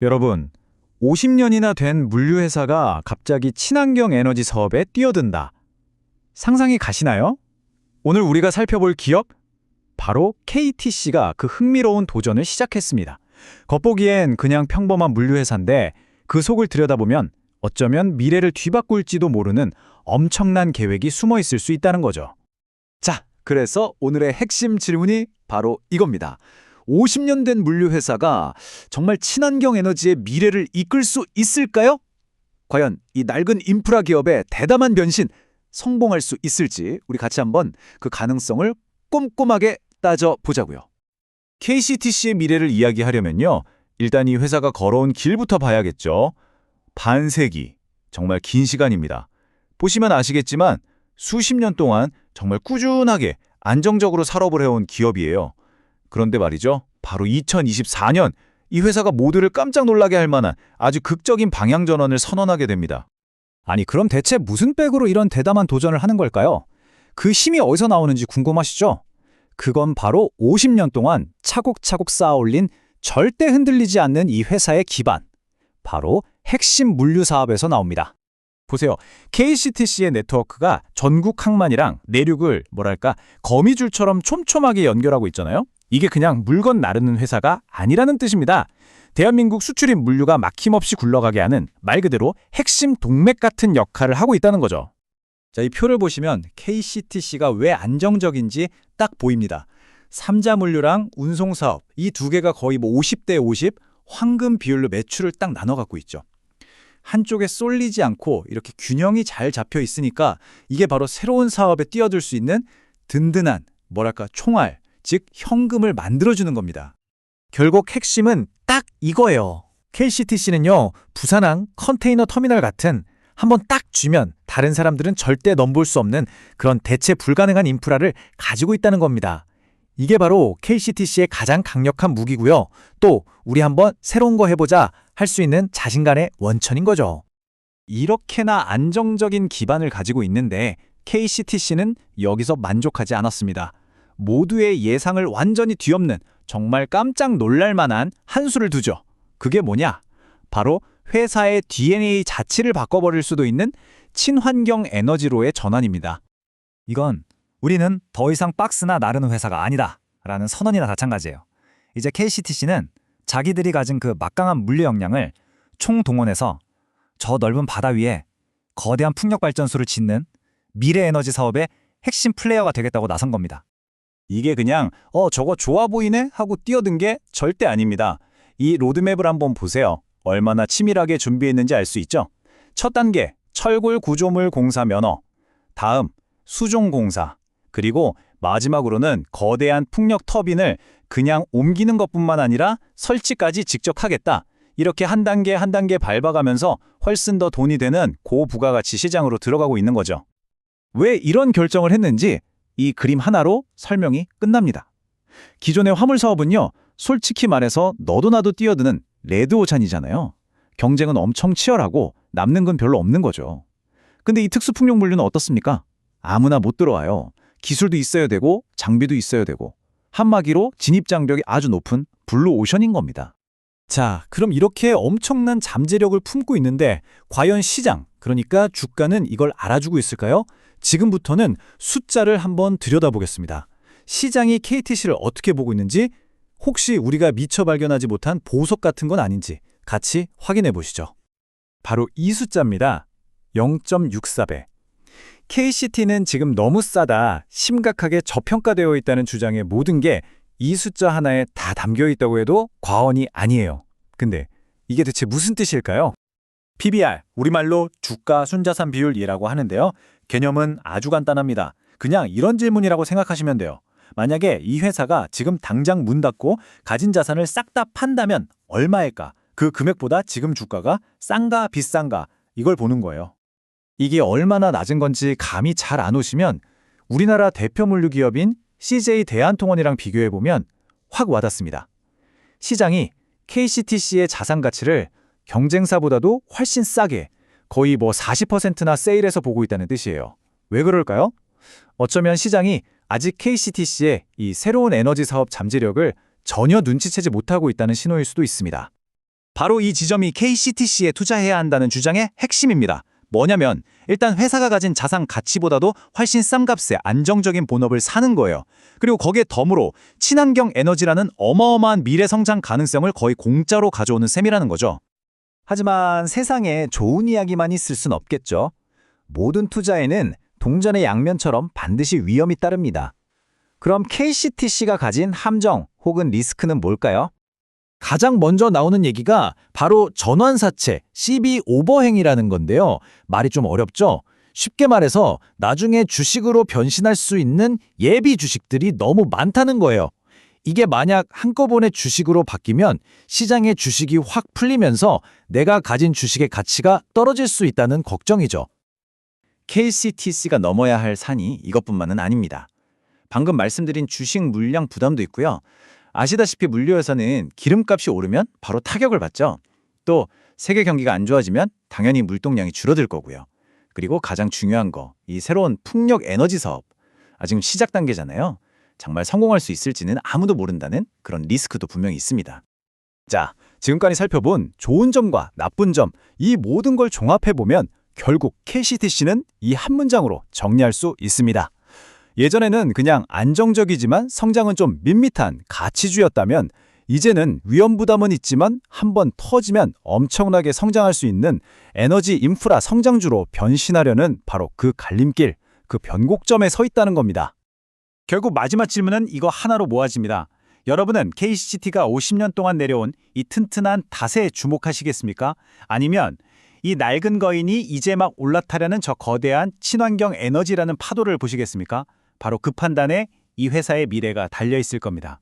여러분, 50년이나 된 물류회사가 갑자기 친환경 에너지 사업에 뛰어든다. 상상이 가시나요? 오늘 우리가 살펴볼 기업? 바로 KTC가 그 흥미로운 도전을 시작했습니다. 겉보기엔 그냥 평범한 물류회사인데 그 속을 들여다보면 어쩌면 미래를 뒤바꿀지도 모르는 엄청난 계획이 숨어 있을 수 있다는 거죠. 자, 그래서 오늘의 핵심 질문이 바로 이겁니다. 50년 된 물류회사가 정말 친환경 에너지의 미래를 이끌 수 있을까요? 과연 이 낡은 인프라 기업의 대담한 변신 성공할 수 있을지 우리 같이 한번 그 가능성을 꼼꼼하게 따져보자고요. KCTC의 미래를 이야기하려면요. 일단 이 회사가 걸어온 길부터 봐야겠죠. 반세기, 정말 긴 시간입니다. 보시면 아시겠지만 수십 년 동안 정말 꾸준하게 안정적으로 산업을 해온 기업이에요. 그런데 말이죠. 바로 2024년 이 회사가 모두를 깜짝 놀라게 할 만한 아주 극적인 방향 전환을 선언하게 됩니다. 아니, 그럼 대체 무슨 백으로 이런 대담한 도전을 하는 걸까요? 그 힘이 어디서 나오는지 궁금하시죠? 그건 바로 50년 동안 차곡차곡 쌓아올린 절대 흔들리지 않는 이 회사의 기반, 바로 핵심 물류 사업에서 나옵니다. 보세요. KCTC의 네트워크가 전국 항만이랑 내륙을 거미줄처럼 촘촘하게 연결하고 있잖아요. 이게 그냥 물건 나르는 회사가 아니라는 뜻입니다. 대한민국 수출입 물류가 막힘없이 굴러가게 하는 말 그대로 핵심 동맥 같은 역할을 하고 있다는 거죠. 자, 이 표를 보시면 KCTC가 왜 안정적인지 딱 보입니다. 삼자 물류랑 운송 사업, 이 두 개가 거의 50대 50 황금 비율로 매출을 딱 나눠 갖고 있죠. 한쪽에 쏠리지 않고 이렇게 균형이 잘 잡혀 있으니까 이게 바로 새로운 사업에 뛰어들 수 있는 든든한 총알, 즉 현금을 만들어주는 겁니다. 결국 핵심은 딱 이거예요. KCTC는요, 부산항 컨테이너 터미널 같은 한번 딱 쥐면 다른 사람들은 절대 넘볼 수 없는 그런 대체 불가능한 인프라를 가지고 있다는 겁니다. 이게 바로 KCTC의 가장 강력한 무기고요. 또 우리 한번 새로운 거 해보자 할 수 있는 자신감의 원천인 거죠. 이렇게나 안정적인 기반을 가지고 있는데 KCTC는 여기서 만족하지 않았습니다. 모두의 예상을 완전히 뒤엎는 정말 깜짝 놀랄 만한 한 수를 두죠. 그게 뭐냐? 바로 회사의 DNA 자체를 바꿔버릴 수도 있는 친환경 에너지로의 전환입니다. 이건 우리는 더 이상 박스나 나르는 회사가 아니다 라는 선언이나 마찬가지예요. 이제 KCTC는 자기들이 가진 그 막강한 물류 역량을 총동원해서 저 넓은 바다 위에 거대한 풍력발전소를 짓는 미래 에너지 사업의 핵심 플레이어가 되겠다고 나선 겁니다. 이게 그냥 저거 좋아 보이네 하고 뛰어든 게 절대 아닙니다. 이 로드맵을 한번 보세요. 얼마나 치밀하게 준비했는지 알 수 있죠? 첫 단계, 철골 구조물 공사 면허. 다음, 수종 공사. 그리고 마지막으로는 거대한 풍력 터빈을 그냥 옮기는 것뿐만 아니라 설치까지 직접 하겠다. 이렇게 한 단계 한 단계 밟아가면서 훨씬 더 돈이 되는 고부가가치 시장으로 들어가고 있는 거죠. 왜 이런 결정을 했는지 이 그림 하나로 설명이 끝납니다. 기존의 화물 사업은요, 솔직히 말해서 너도 나도 뛰어드는 레드오션이잖아요. 경쟁은 엄청 치열하고 남는 건 별로 없는 거죠. 근데 이 특수 풍력 물류는 어떻습니까? 아무나 못 들어와요. 기술도 있어야 되고 장비도 있어야 되고 한마디로 진입장벽이 아주 높은 블루오션인 겁니다. 자, 그럼 이렇게 엄청난 잠재력을 품고 있는데 과연 시장, 그러니까 주가는 이걸 알아주고 있을까요? 지금부터는 숫자를 한번 들여다보겠습니다. 시장이 KTC를 어떻게 보고 있는지, 혹시 우리가 미처 발견하지 못한 보석 같은 건 아닌지 같이 확인해 보시죠. 바로 이 숫자입니다. 0.64배. KCT는 지금 너무 싸다, 심각하게 저평가되어 있다는 주장의 모든 게 이 숫자 하나에 다 담겨 있다고 해도 과언이 아니에요. 근데 이게 대체 무슨 뜻일까요? PBR, 우리말로 주가 순자산 비율이라고 하는데요. 개념은 아주 간단합니다. 그냥 이런 질문이라고 생각하시면 돼요. 만약에 이 회사가 지금 당장 문 닫고 가진 자산을 싹 다 판다면 얼마일까? 그 금액보다 지금 주가가 싼가 비싼가? 이걸 보는 거예요. 이게 얼마나 낮은 건지 감이 잘 안 오시면 우리나라 대표 물류 기업인 CJ 대한통운이랑 비교해보면 확 와닿습니다. 시장이 KCTC의 자산 가치를 경쟁사보다도 훨씬 싸게 거의 40%나 세일해서 보고 있다는 뜻이에요. 왜 그럴까요? 어쩌면 시장이 아직 KCTC의 이 새로운 에너지 사업 잠재력을 전혀 눈치채지 못하고 있다는 신호일 수도 있습니다. 바로 이 지점이 KCTC에 투자해야 한다는 주장의 핵심입니다. 뭐냐면 일단 회사가 가진 자산 가치보다도 훨씬 싼 값에 안정적인 본업을 사는 거예요. 그리고 거기에 덤으로 친환경 에너지라는 어마어마한 미래 성장 가능성을 거의 공짜로 가져오는 셈이라는 거죠. 하지만 세상에 좋은 이야기만 있을 순 없겠죠. 모든 투자에는 동전의 양면처럼 반드시 위험이 따릅니다. 그럼 KCTC가 가진 함정 혹은 리스크는 뭘까요? 가장 먼저 나오는 얘기가 바로 전환사채, CB 오버행이라는 건데요. 말이 좀 어렵죠? 쉽게 말해서 나중에 주식으로 변신할 수 있는 예비 주식들이 너무 많다는 거예요. 이게 만약 한꺼번에 주식으로 바뀌면 시장의 주식이 확 풀리면서 내가 가진 주식의 가치가 떨어질 수 있다는 걱정이죠. KCTC가 넘어야 할 산이 이것뿐만은 아닙니다. 방금 말씀드린 주식 물량 부담도 있고요. 아시다시피 물류에서는 기름값이 오르면 바로 타격을 받죠. 또 세계 경기가 안 좋아지면 당연히 물동량이 줄어들 거고요. 그리고 가장 중요한 거, 이 새로운 풍력 에너지 사업. 아직 시작 단계잖아요. 정말 성공할 수 있을지는 아무도 모른다는 그런 리스크도 분명히 있습니다. 자, 지금까지 살펴본 좋은 점과 나쁜 점, 이 모든 걸 종합해보면 결국 KCTC는 이 한 문장으로 정리할 수 있습니다. 예전에는 그냥 안정적이지만 성장은 좀 밋밋한 가치주였다면 이제는 위험 부담은 있지만 한번 터지면 엄청나게 성장할 수 있는 에너지 인프라 성장주로 변신하려는 바로 그 갈림길, 그 변곡점에 서 있다는 겁니다. 결국 마지막 질문은 이거 하나로 모아집니다. 여러분은 KCT가 50년 동안 내려온 이 튼튼한 닷에 주목하시겠습니까? 아니면 이 낡은 거인이 이제 막 올라타려는 저 거대한 친환경 에너지라는 파도를 보시겠습니까? 바로 그 판단에 이 회사의 미래가 달려 있을 겁니다.